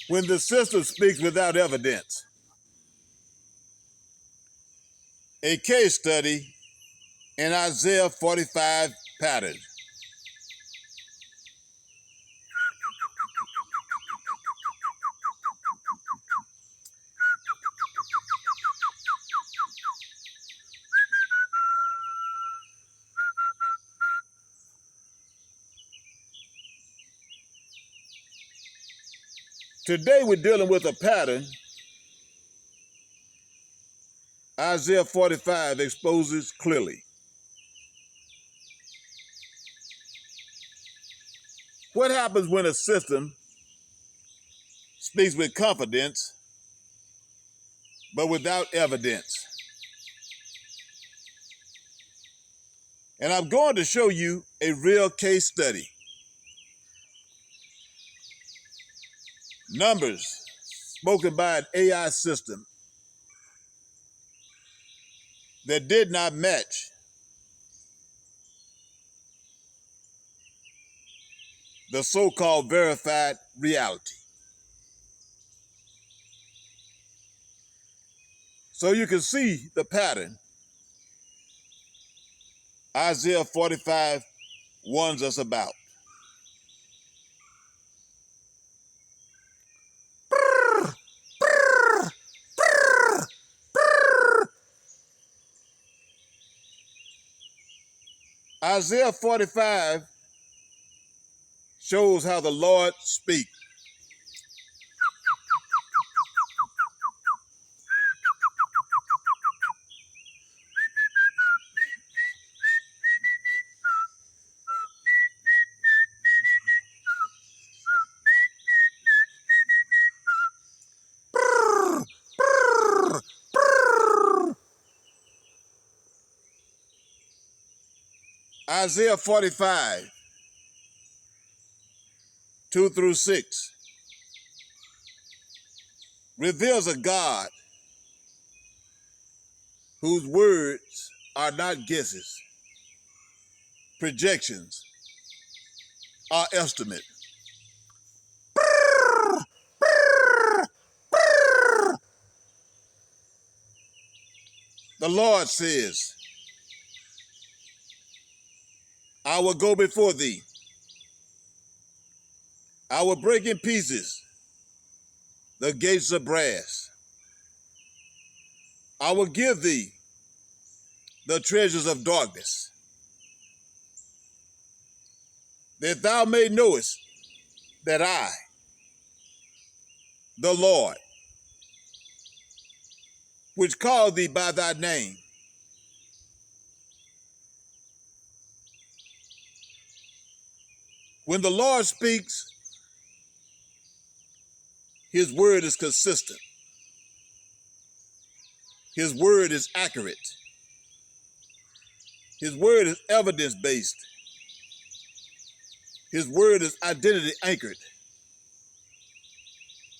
When the system speaks without evidence. A case study in Isaiah 45 pattern. Today we're dealing with a pattern Isaiah 45 exposes clearly. What happens when a system speaks with confidence but without evidence? And I'm going to show you a real case study. Numbers spoken by an AI system that did not match the so-called verified reality. So you can see the pattern Isaiah 45 warns us about. Isaiah 45 shows how the Lord speaks. Isaiah 45, 2 through 6, reveals a God whose words are not guesses, projections, or estimate. The Lord says, I will go before thee. I will break in pieces the gates of brass. I will give thee the treasures of darkness, that thou may knowest that I, the Lord, which called thee by thy name, when the Lord speaks, his word is consistent. His word is accurate. His word is evidence-based. His word is identity anchored.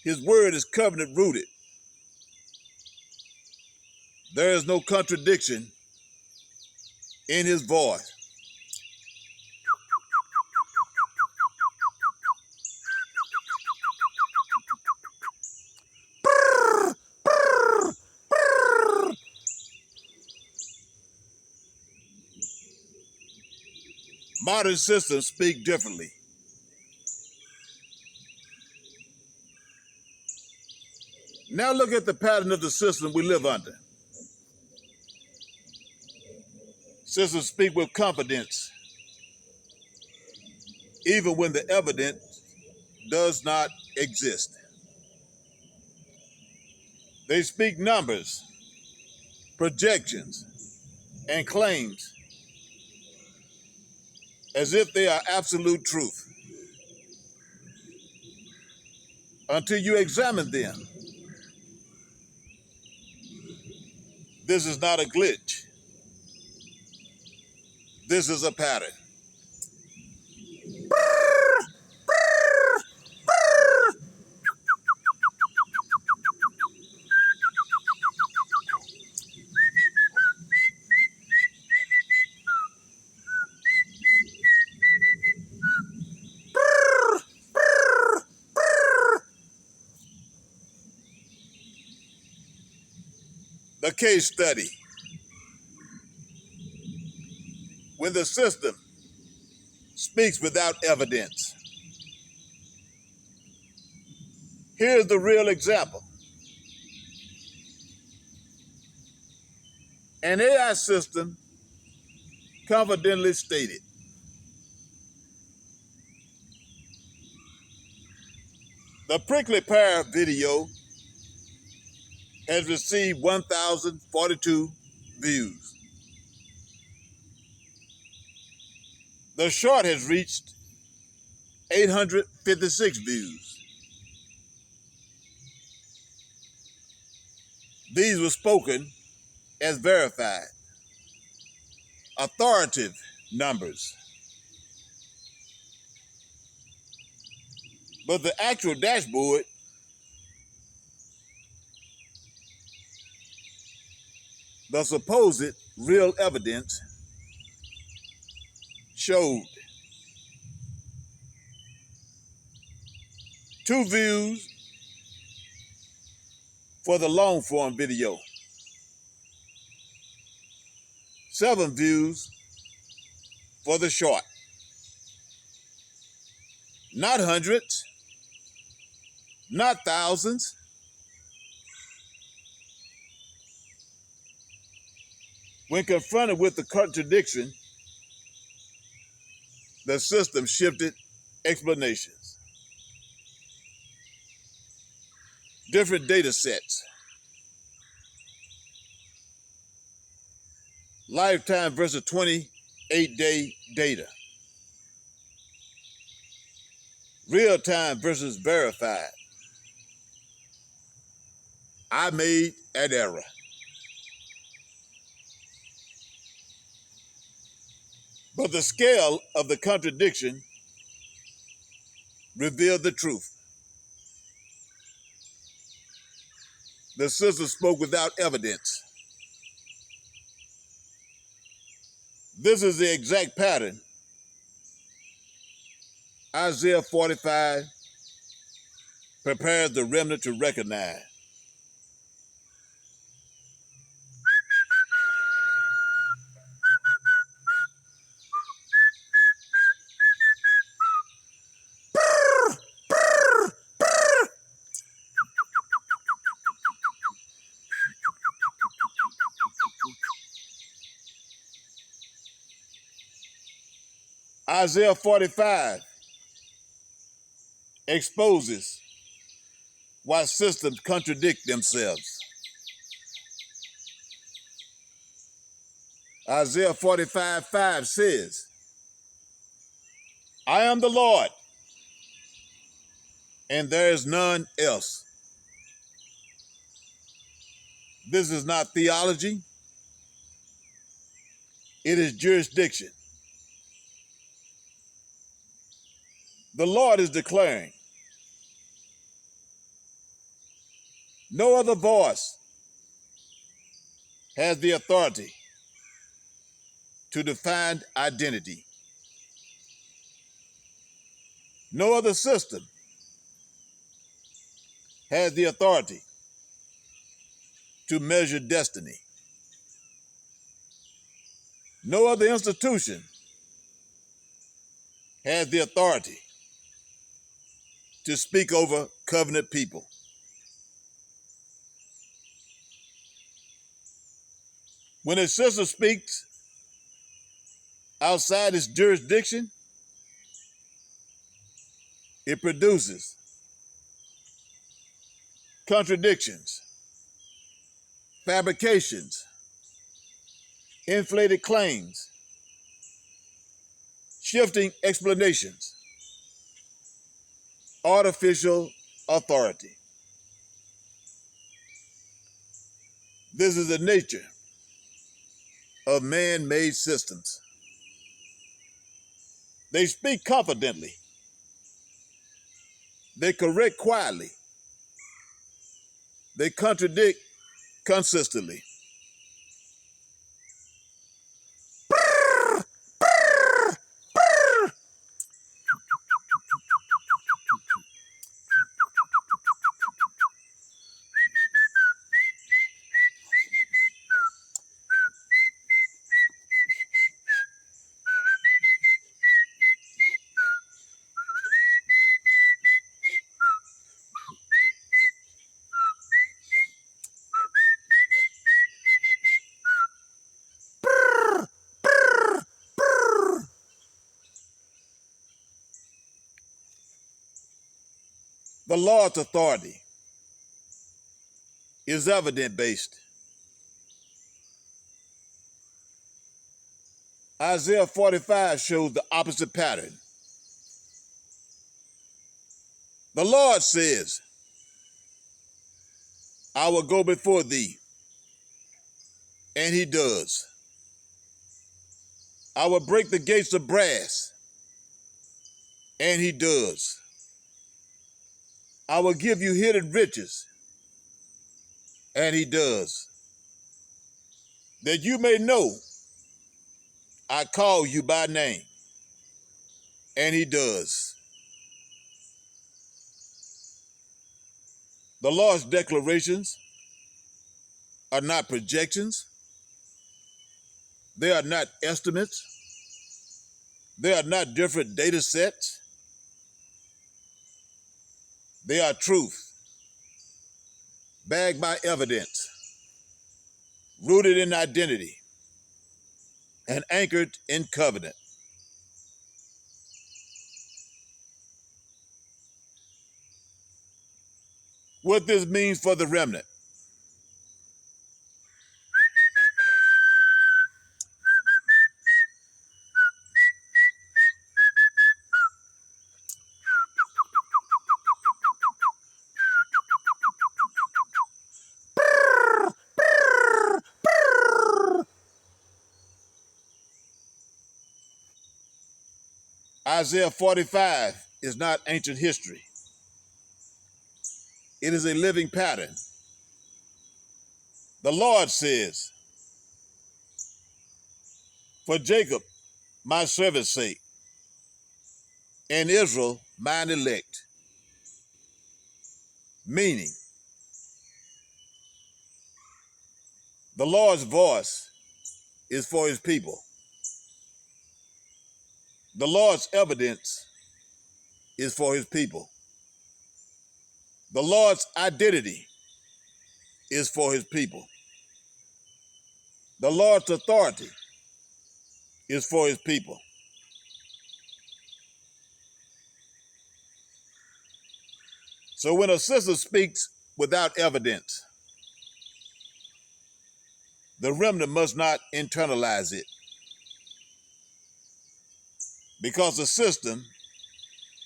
His word is covenant rooted. There is no contradiction in his voice. Modern systems speak differently. Now look at the pattern of the system we live under. Systems speak with confidence, even when the evidence does not exist. They speak numbers, projections, and claims as if they are absolute truth. Until you examine them, this is not a glitch. This is a pattern. A case study. When the system speaks without evidence. Here's the real example. An AI system confidently stated, the prickly pear video has received 1,042 views. The short has reached 856 views. These were spoken as verified, authoritative numbers. But the actual dashboard the supposed real evidence showed 2 views for the long form video, 7 views for the short. Not hundreds, not thousands. When confronted with the contradiction, the system shifted explanations. Different data sets. Lifetime versus 28-day data. Real time versus verified. I made an error. But the scale of the contradiction revealed the truth. The system spoke without evidence. This is the exact pattern Isaiah 45 prepares the remnant to recognize. Isaiah 45 exposes why systems contradict themselves. Isaiah 45:5 says, I am the Lord, and there is none else. This is not theology, it is jurisdiction. The Lord is declaring, no other voice has the authority to define identity. No other system has the authority to measure destiny. No other institution has the authority to speak over covenant people. When a system speaks outside its jurisdiction, it produces contradictions, fabrications, inflated claims, shifting explanations, artificial authority. This is the nature of man-made systems. They speak confidently. They correct quietly. They contradict consistently. The Lord's authority is evidence-based. Isaiah 45 shows the opposite pattern. The Lord says, I will go before thee, and he does. I will break the gates of brass, and he does. I will give you hidden riches, and he does. That you may know I call you by name, and he does. The Lord's declarations are not projections. They are not estimates. They are not different data sets. They are truth, backed by evidence, rooted in identity, and anchored in covenant. What this means for the remnant. Isaiah 45 is not ancient history. It is a living pattern. The Lord says, for Jacob, my servant's sake, and Israel, mine elect. Meaning, the Lord's voice is for his people. The Lord's evidence is for his people. The Lord's identity is for his people. The Lord's authority is for his people. So when a sister speaks without evidence, the remnant must not internalize it, because the system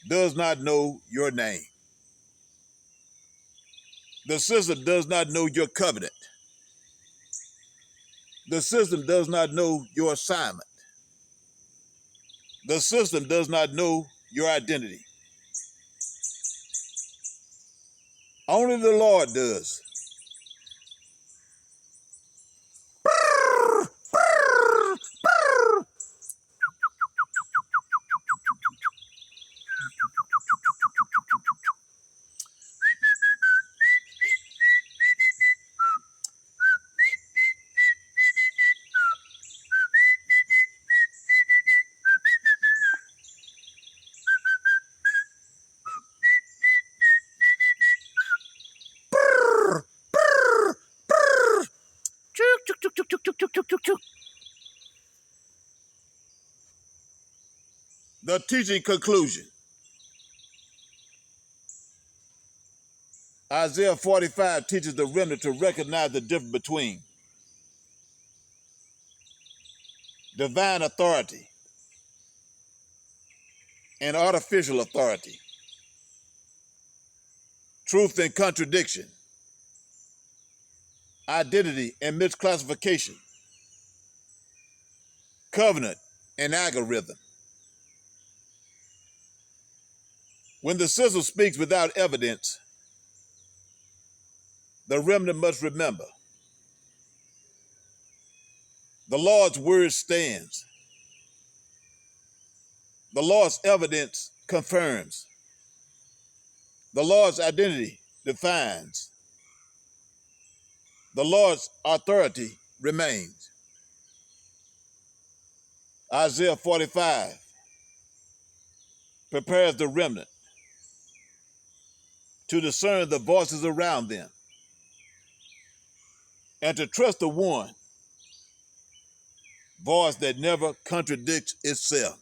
does not know your name. The system does not know your covenant. The system does not know your assignment. The system does not know your identity. Only the Lord does. The teaching conclusion. Isaiah 45 teaches the remnant to recognize the difference between divine authority and artificial authority, truth and contradiction, identity and misclassification, covenant and algorithm. When the sizzle speaks without evidence, the remnant must remember the Lord's word stands. The Lord's evidence confirms. The Lord's identity defines. The Lord's authority remains. Isaiah 45 prepares the remnant to discern the voices around them and to trust the one voice that never contradicts itself.